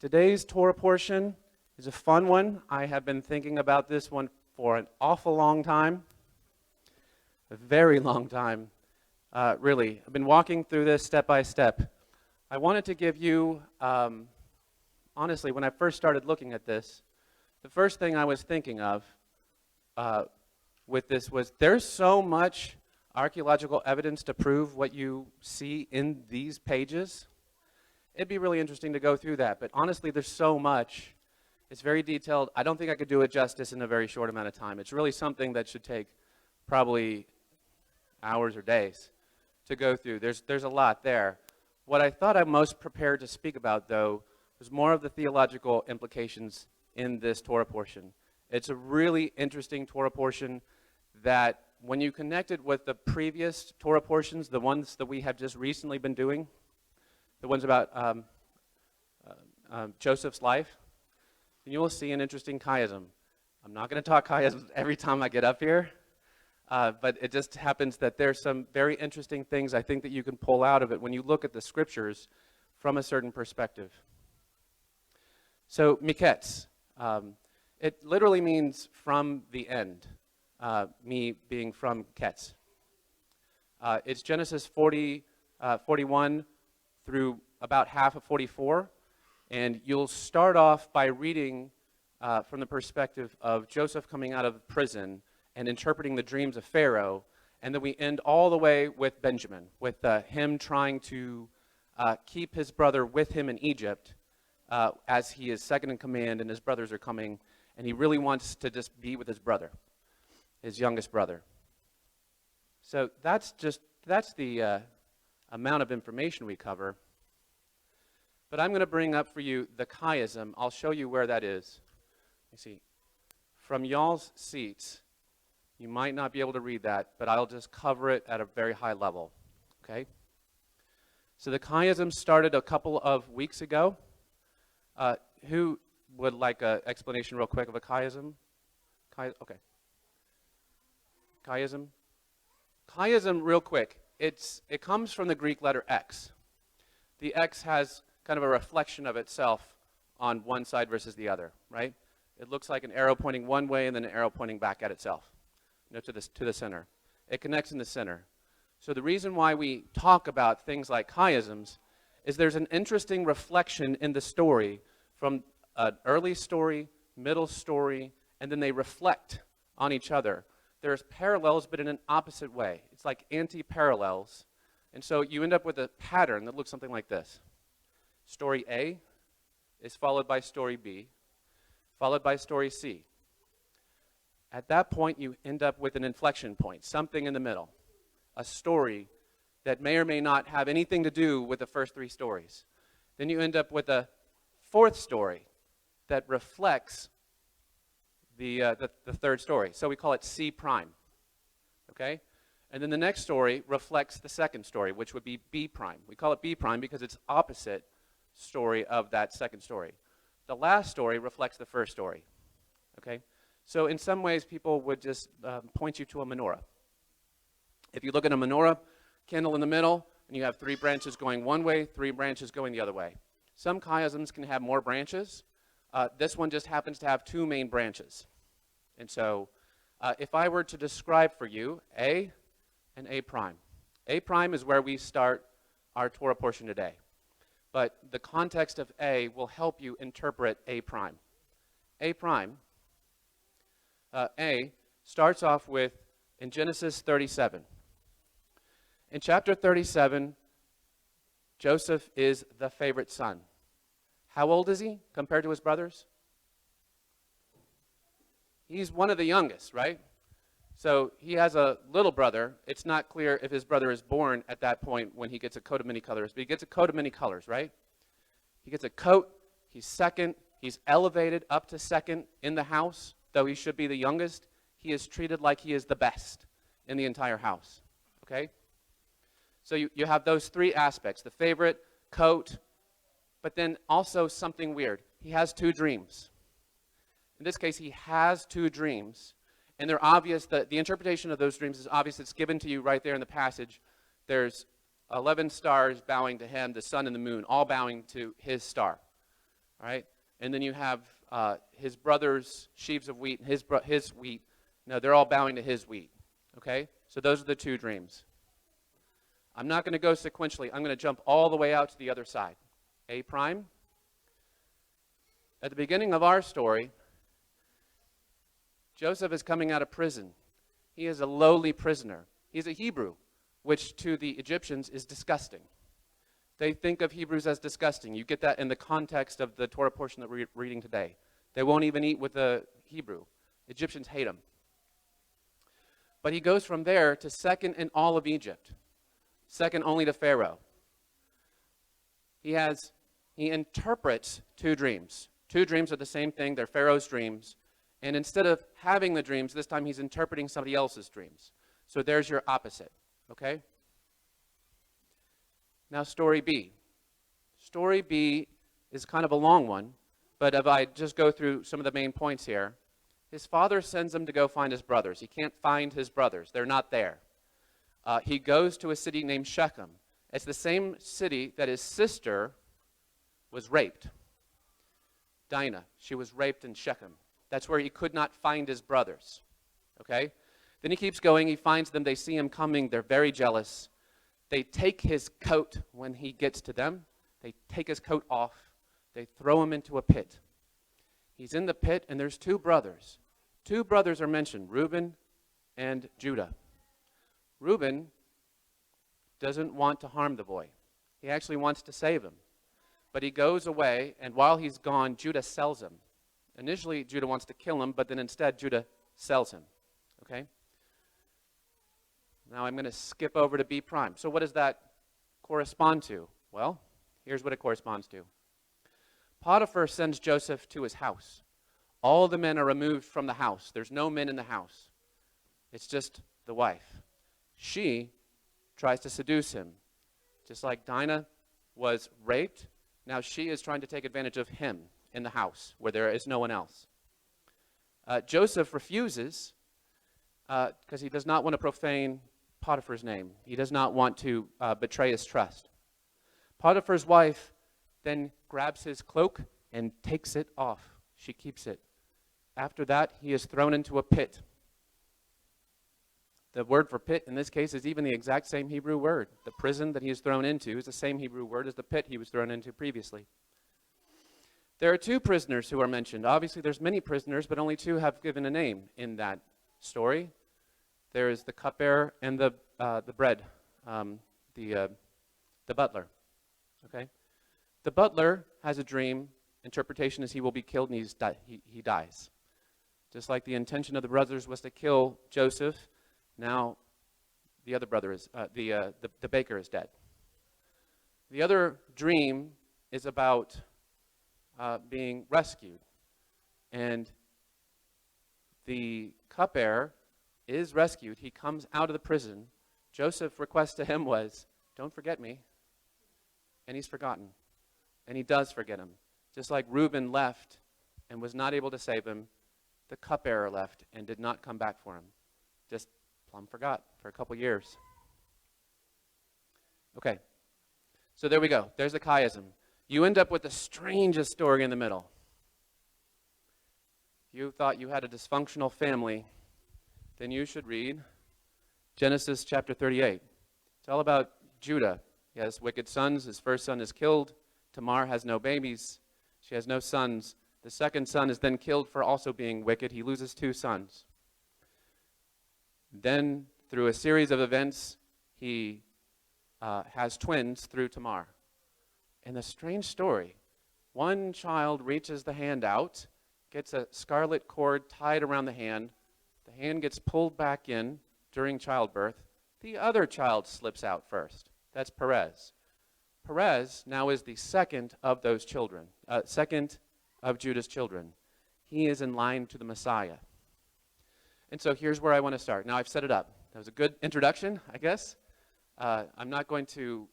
Today's Torah portion is a fun one. I have been thinking about this one for an awful long time, a very long time, really. I've been walking through this step by step. I wanted to give you, honestly, when I first started looking at this, the first thing I was thinking of with this was there's so much archaeological evidence to prove what you see in these pages. It'd be really interesting to go through that, but honestly, there's so much. It's very detailed. I don't think I could do it justice in a very short amount of time. It's really something that should take probably hours or days to go through. There's a lot there. What I thought I'm most prepared to speak about, though, was more of the theological implications in this Torah portion. It's a really interesting Torah portion that when you connect it with the previous Torah portions, the ones that we have just recently been doing, the ones about Joseph's life, then you will see an interesting chiasm. I'm not going to talk chiasms every time I get up here, but it just happens that there's some very interesting things I think that you can pull out of it when you look at the scriptures from a certain perspective. So, Miketz, it literally means from the end, me being from Ketz. It's Genesis 41 through about half of 44, and you'll start off by reading from the perspective of Joseph coming out of prison and interpreting the dreams of Pharaoh, and then we end all the way with Benjamin, with him trying to keep his brother with him in Egypt as he is second in command and his brothers are coming, and he really wants to just be with his brother, his youngest brother. So that's the amount of information we cover. But I'm going to bring up for you the chiasm. I'll show you where that is. You see, from y'all's seats, you might not be able to read that, but I'll just cover it at a very high level. Okay? So the chiasm started a couple of weeks ago. Who would like an explanation real quick of a chiasm? Okay. Chiasm? Chiasm, real quick. It comes from the Greek letter X. The X has kind of a reflection of itself on one side versus the other, right? It looks like an arrow pointing one way and then an arrow pointing back at itself, to the center. It connects in the center. So the reason why we talk about things like chiasms is there's an interesting reflection in the story from an early story, middle story, and then they reflect on each other. There's parallels, but in an opposite way. It's like anti-parallels. And so you end up with a pattern that looks something like this. Story A is followed by story B, followed by story C. At that point, you end up with an inflection point, something in the middle, a story that may or may not have anything to do with the first three stories. Then you end up with a fourth story that reflects the third story. So we call it C prime, okay? And then the next story reflects the second story, which would be B prime. We call it B prime because it's opposite story of that second story. The last story reflects the first story, okay? So in some ways, people would just point you to a menorah. If you look at a menorah, candle in the middle, and you have three branches going one way, three branches going the other way. Some chiasms can have more branches. This one just happens to have two main branches. And so if I were to describe for you A and A prime. A prime is where we start our Torah portion today. But the context of A will help you interpret A prime. A prime, A starts off with, in Genesis 37. In chapter 37, Joseph is the favorite son. How old is he compared to his brothers? He's one of the youngest, right? So he has a little brother. It's not clear if his brother is born at that point when he gets a coat of many colors, but he gets a coat of many colors, right? He gets a coat. He's second. He's elevated up to second in the house, though he should be the youngest. He is treated like he is the best in the entire house, okay? So you have those three aspects, the favorite, coat, but then also something weird. He has two dreams. In this case, he has two dreams, and they're obvious. The interpretation of those dreams is obvious. It's given to you right there in the passage. There's 11 stars bowing to him, the sun and the moon, all bowing to his star. All right? And then you have his brother's sheaves of wheat, and his wheat. No, they're all bowing to his wheat. Okay? So those are the two dreams. I'm not going to go sequentially. I'm going to jump all the way out to the other side. A prime. At the beginning of our story, Joseph is coming out of prison. He is a lowly prisoner. He's a Hebrew, which to the Egyptians is disgusting. They think of Hebrews as disgusting. You get that in the context of the Torah portion that we're reading today. They won't even eat with a Hebrew. Egyptians hate him. But he goes from there to second in all of Egypt, second only to Pharaoh. He interprets two dreams. Two dreams are the same thing. They're Pharaoh's dreams. And instead of having the dreams, this time he's interpreting somebody else's dreams. So there's your opposite, okay? Now story B. Story B is kind of a long one, but if I just go through some of the main points here, his father sends him to go find his brothers. He can't find his brothers. They're not there. He goes to a city named Shechem. It's the same city that his sister was raped. Dinah, she was raped in Shechem. That's where he could not find his brothers, okay? Then he keeps going. He finds them. They see him coming. They're very jealous. They take his coat when he gets to them. They take his coat off. They throw him into a pit. He's in the pit, and there's two brothers. Two brothers are mentioned, Reuben and Judah. Reuben doesn't want to harm the boy. He actually wants to save him. But he goes away, and while he's gone, Judah sells him. Initially, Judah wants to kill him, but then instead, Judah sells him. Okay? Now I'm going to skip over to B prime. So what does that correspond to? Well, here's what it corresponds to. Potiphar sends Joseph to his house. All the men are removed from the house. There's no men in the house. It's just the wife. She tries to seduce him. Just like Dinah was raped, now she is trying to take advantage of him in the house where there is no one else. Joseph refuses because he does not want to profane Potiphar's name. He does not want to betray his trust. Potiphar's wife then grabs his cloak and takes it off. She keeps it. After that, he is thrown into a pit. The word for pit in this case is even the exact same Hebrew word. The prison that he is thrown into is the same Hebrew word as the pit he was thrown into previously. There are two prisoners who are mentioned. Obviously, there's many prisoners, but only two have given a name in that story. There is the cupbearer and the bread, the butler. Okay, the butler has a dream. Interpretation is he will be killed and he dies. Just like the intention of the brothers was to kill Joseph, now the other brother is the baker is dead. The other dream is about being rescued, and the cupbearer is rescued. He comes out of the prison. Joseph's request to him was, "Don't forget me," and he's forgotten, and he does forget him. Just like Reuben left and was not able to save him, the cupbearer left and did not come back for him. Just plumb forgot for a couple years. Okay, so there we go. There's the chiasm. You end up with the strangest story in the middle. You thought you had a dysfunctional family, then you should read Genesis chapter 38. It's all about Judah. He has wicked sons. His first son is killed. Tamar has no babies. She has no sons. The second son is then killed for also being wicked. He loses two sons. Then, through a series of events, he has twins through Tamar. And the strange story, one child reaches the hand out, gets a scarlet cord tied around the hand gets pulled back in during childbirth. The other child slips out first. That's Perez. Perez now is the second of those children, second of Judah's children. He is in line to the Messiah. And so here's where I want to start. Now I've set it up. That was a good introduction, I guess. I'm not going to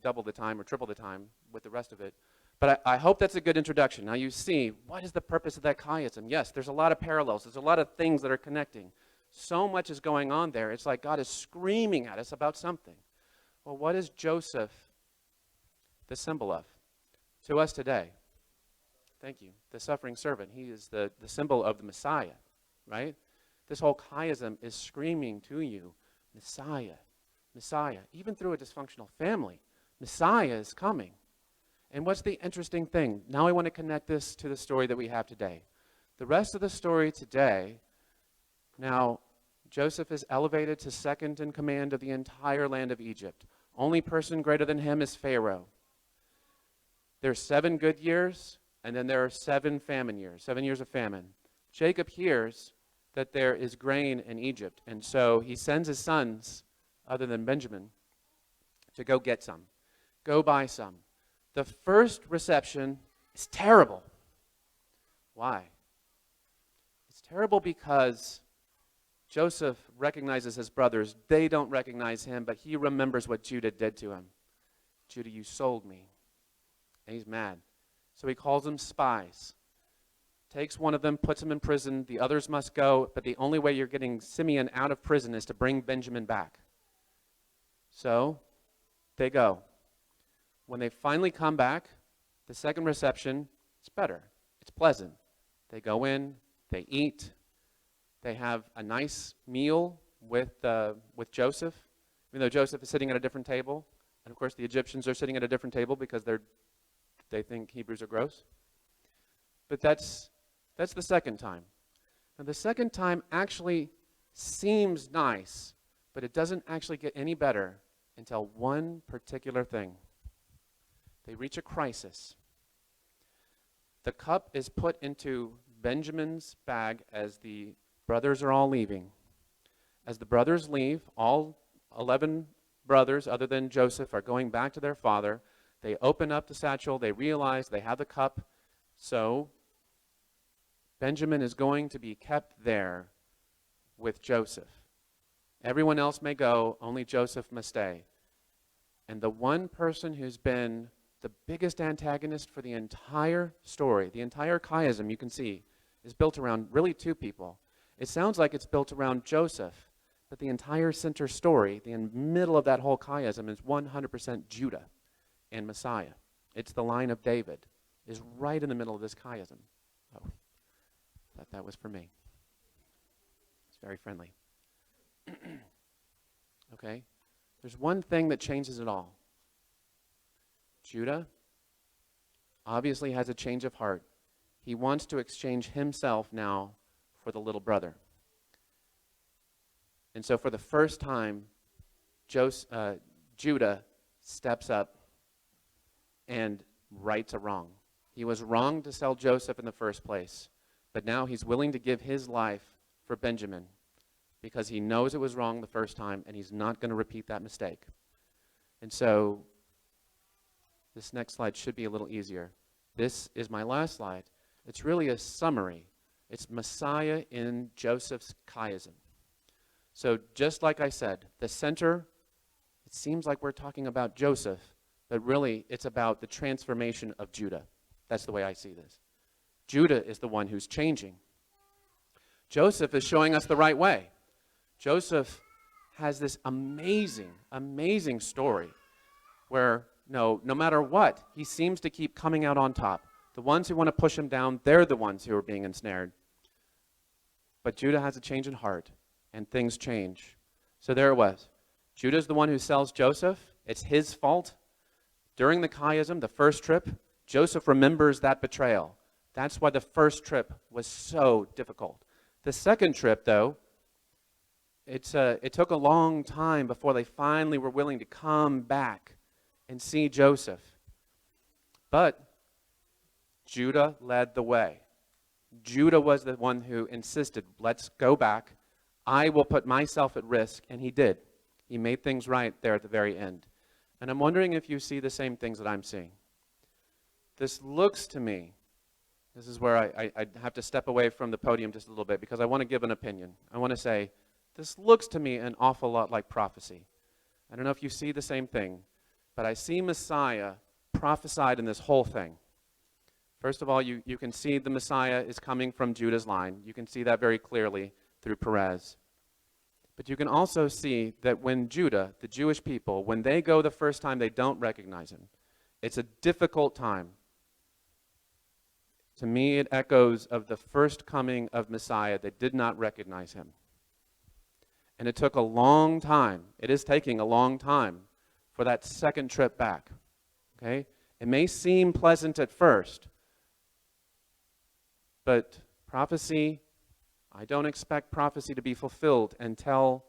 double the time or triple the time with the rest of it. But I hope that's a good introduction. Now you see, what is the purpose of that chiasm? Yes, there's a lot of parallels. There's a lot of things that are connecting. So much is going on there. It's like God is screaming at us about something. Well, what is Joseph the symbol of to us today? Thank you. The suffering servant. He is the symbol of the Messiah, right? This whole chiasm is screaming to you, Messiah, Messiah. Even through a dysfunctional family, Messiah is coming. And what's the interesting thing? Now I want to connect this to the story that we have today. The rest of the story today, now Joseph is elevated to second in command of the entire land of Egypt. Only person greater than him is Pharaoh. There's 7 good years, and then there are 7 famine years, 7 years of famine. Jacob hears that there is grain in Egypt, and so he sends his sons, other than Benjamin, to go get some, go buy some. The first reception is terrible. Why? It's terrible because Joseph recognizes his brothers. They don't recognize him, but he remembers what Judah did to him. Judah, you sold me. And he's mad. So he calls them spies. Takes one of them, puts him in prison. The others must go, but the only way you're getting Simeon out of prison is to bring Benjamin back. So they go. When they finally come back, the second reception, it's better. It's pleasant. They go in, they eat, they have a nice meal with Joseph, even though Joseph is sitting at a different table. And of course the Egyptians are sitting at a different table because they think Hebrews are gross. But that's the second time. Now the second time actually seems nice, but it doesn't actually get any better until one particular thing. They reach a crisis. The cup is put into Benjamin's bag as the brothers are all leaving. As the brothers leave, all 11 brothers, other than Joseph, are going back to their father. They open up the satchel. They realize they have the cup. So Benjamin is going to be kept there with Joseph. Everyone else may go, only Joseph must stay. And the one person who's been the biggest antagonist for the entire story, the entire chiasm you can see, is built around really 2 people. It sounds like it's built around Joseph, but the entire center story, the middle of that whole chiasm, is 100% Judah and Messiah. It's the line of David, is right in the middle of this chiasm. Oh, thought that was for me. It's very friendly. Okay? There's one thing that changes it all. Judah obviously has a change of heart. He wants to exchange himself now for the little brother. And so for the first time, Judah steps up and rights a wrong. He was wrong to sell Joseph in the first place, but now he's willing to give his life for Benjamin because he knows it was wrong the first time and he's not going to repeat that mistake. And so this next slide should be a little easier. This is my last slide. It's really a summary. It's Messiah in Joseph's chiasm. So just like I said, the center, it seems like we're talking about Joseph, but really it's about the transformation of Judah. That's the way I see this. Judah is the one who's changing. Joseph is showing us the right way. Joseph has this amazing, amazing story where no matter what, he seems to keep coming out on top. The ones who want to push him down, they're the ones who are being ensnared. But Judah has a change in heart, and things change. So there it was. Judah's the one who sells Joseph. It's his fault. During the chiasm, the first trip, Joseph remembers that betrayal. That's why the first trip was so difficult. The second trip, though, it took a long time before they finally were willing to come back and see Joseph. But Judah led the way. Judah was the one who insisted, let's go back. I will put myself at risk, and he did. He made things right there at the very end. And I'm wondering if you see the same things that I'm seeing. This looks to me, this is where I have to step away from the podium just a little bit because I want to give an opinion. I want to say, this looks to me an awful lot like prophecy. I don't know if you see the same thing, but I see Messiah prophesied in this whole thing. First of all, you can see the Messiah is coming from Judah's line. You can see that very clearly through Perez. But you can also see that when Judah, the Jewish people, when they go the first time, they don't recognize him. It's a difficult time. It's To me, it echoes of the first coming of Messiah. They did not recognize him. And it took a long time. It is taking a long time for that second trip back. Okay? It may seem pleasant at first, but prophecy, I don't expect prophecy to be fulfilled until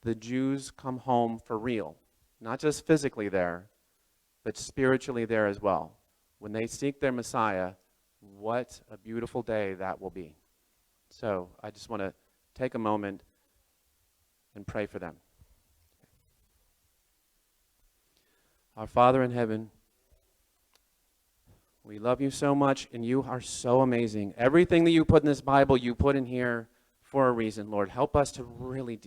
the Jews come home for real. Not just physically there, but spiritually there as well. When they seek their Messiah, what a beautiful day that will be. So I just want to take a moment and pray for them. Our Father in heaven, we love you so much, and you are so amazing. Everything that you put in this Bible, you put in here for a reason, Lord. Help us to really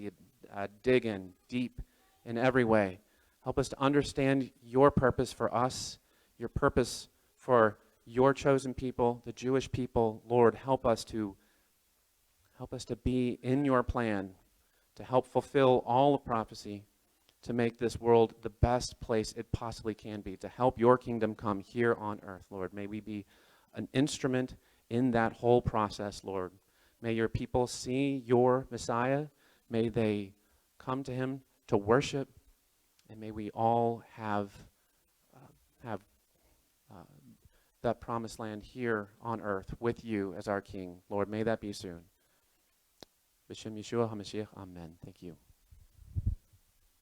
dig in deep in every way. Help us to understand your purpose for us, your purpose for your chosen people, the Jewish people. Lord, help us to be in your plan, to help fulfill all of prophecy, to make this world the best place it possibly can be, to help your kingdom come here on earth, Lord. May we be an instrument in that whole process, Lord. May your people see your Messiah. May they come to him to worship. And may we all have that promised land here on earth with you as our King. Lord, may that be soon. B'Shem Yeshua HaMashiach, amen. Thank you.